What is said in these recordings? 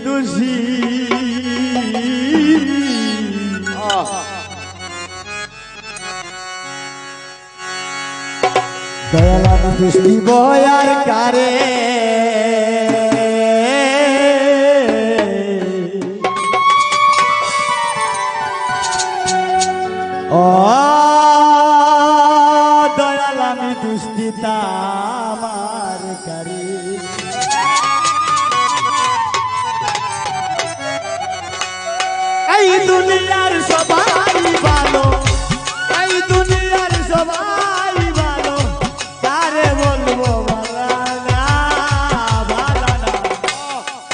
দোষী দয়াল আমি দোষী বয়ার কারে ও দয়াল আমি দুষ্টিতা আমার কারে এই দুনিয়ার সবাই ভালো এই দুনিয়ার সবাই ভালো কারে বলবো ভালো না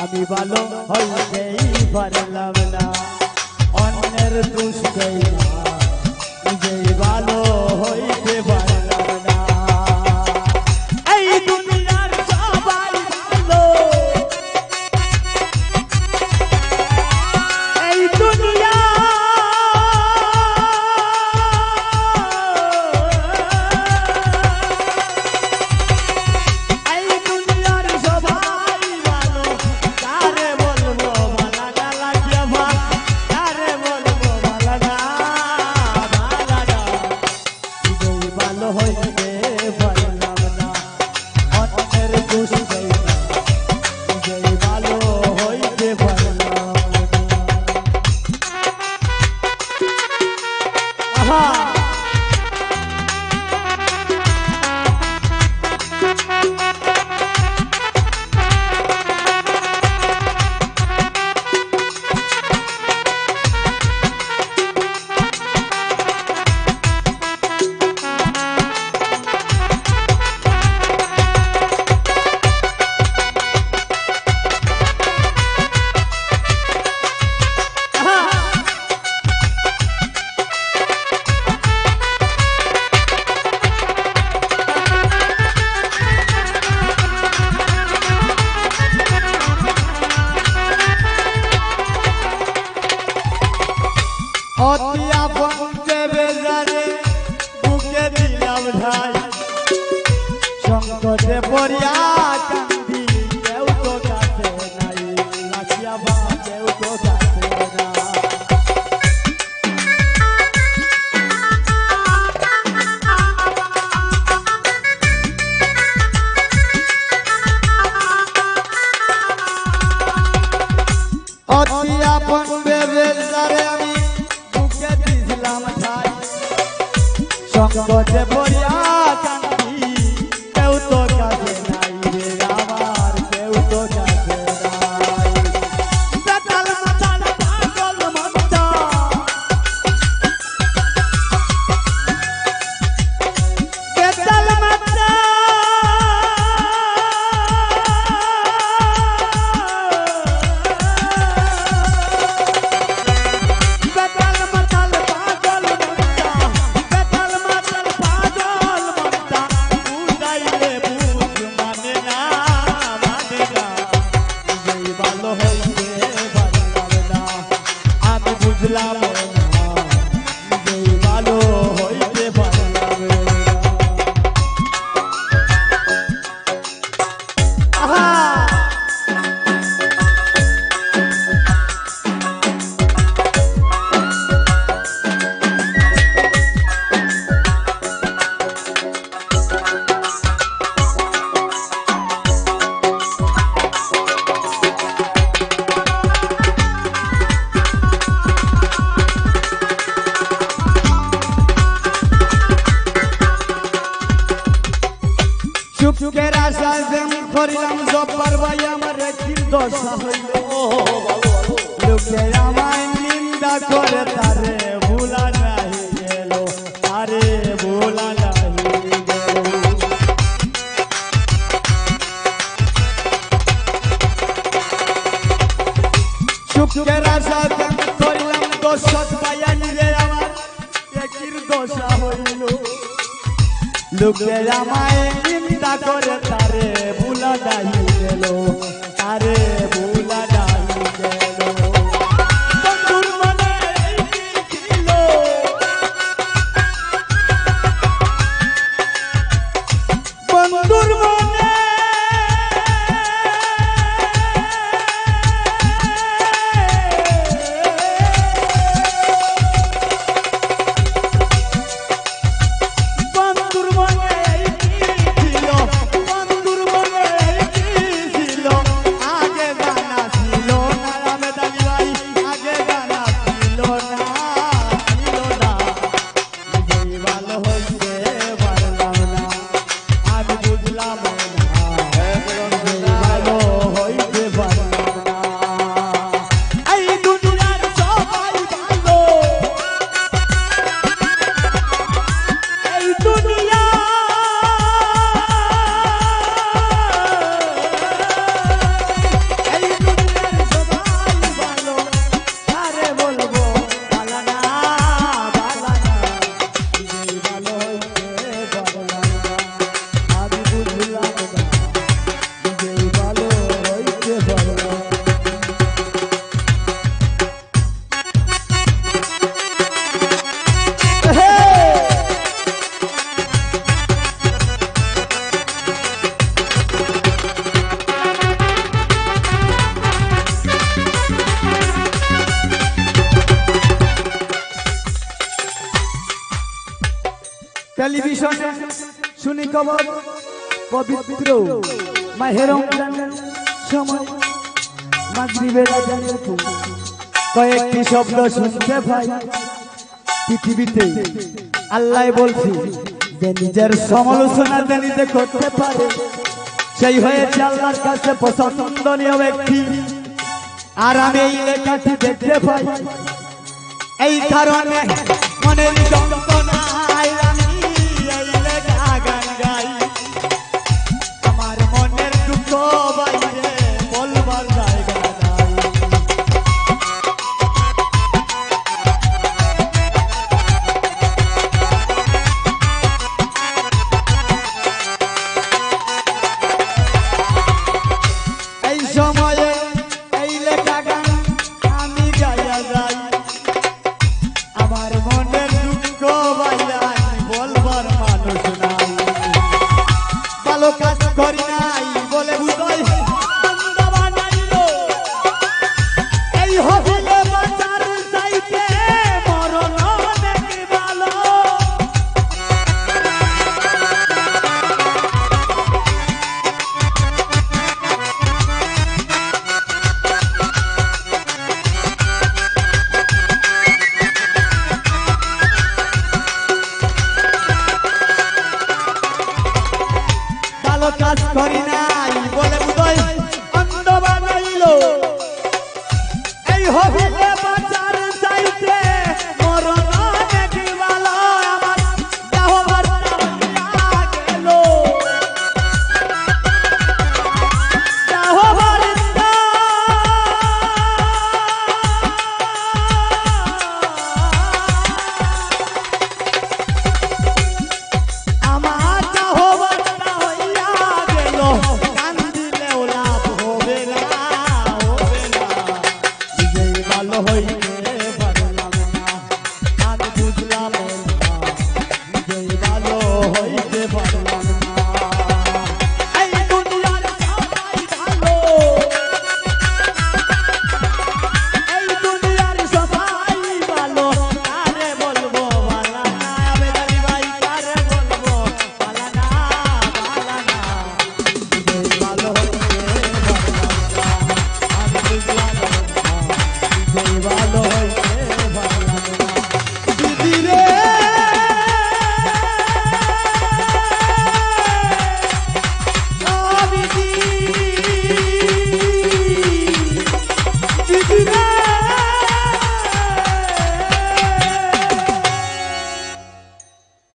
আমি ভালো হইতেই পারলাম না অন্যের দুষ্টেই নিজেই ভালো হইতে পারলাম না এই দুনিয়ার সবাই ভালো এই দুনিয়া এই দুনিয়ার সবাই ভালো কারে বলবো ভালা গালা কে ভাই কারে বলবো ভালা না ভালা না নিজেই ভালো হইতে পারলাম না অন্যের দোষ দেই না নিজেই ভালো হইতে পারলাম না আহা অতি আপনকে বেজারে বুকে দিলাম ঢাই সংকটে পড়িয়া কান্দি কেউ তো কাছে নাই লাখিয়া বা কেউ তো কাছে না অতি আপন বেজারে আমি সংকটে পড়িয়া কান্দি কেউ তো কাছে নাই রে আমার কেউ তো কাছে নাই বেতাল মাতাল পাগল মনটা বেতাল মাতাল বেতাল মাতাল পাগল মনটা বেতাল মাতাল পাগল মনটা বুঝাইলে বুঝ মানে না নিজেই ভালো হইতে পারলাম না আমি বুঝলাম না নিজেই ভালো হইতে পারলাম না আহা চুপকে রাশা প্রেম করিলাম জব্বার ভাই আমার একদিন দশা হইল লোকে আমায় নিন্দা করে তারে ভুলা নাহি গেল আরে ভুলা নাহি গেল চুপকে রাশা প্রেম করিলাম দশা ভাই রে আমার একদিন দশা হইল লোকে আমায় নিন্দা করে তারে ভুলা নাহি গেল তারে ভুলা নাহি গেল বন্ধুর মনে ছিল বন্ধুর মনে টেলিভিশনে শুনি খবর পবিত্র মাহে রমজানের সময় মাগরিবের আজানের পর কয়েকটি শব্দ শুনতে পাই পৃথিবীতে। আল্লাহ বলছে যে নিজের সমালোচনা যে নিজে করতে পারে সেই হয়েছে আল্লাহর কাছে পছন্দনীয় ব্যক্তি। আর আমি এই লেখাটি দেখতে পাই, এই কারণে মনের যন্ত্রণায় আমি এই লেখা গান গাই। আমার মনের দুঃখ বাইরে বলবার জায়গা নাই। এই সময়ে এই লেখা গান আমি গাইয়া যাই। আমার মনের দুঃখ বাইরে বলবার মানুষ নাই। ভালো কাজ করি নাই বলে বুঝাই বান্দা বানাইলো। এই হবিলে বাঁচার চাইতে মরণ অনেক ভালো। ভালো কাজ করি নাই বলে বুঝাই অন্ধ বানাইলো। এই হবিলে বাঁচার চাইতে মরণ অনেক ভালো। আমার দেহ বার্তা হইয়া গেল, দেহ বার্তা আমার দেহ বার্তা হইয়া গেল। কান্দিলেও লাভ হবে না, হবে না। নিজেই ভালো হই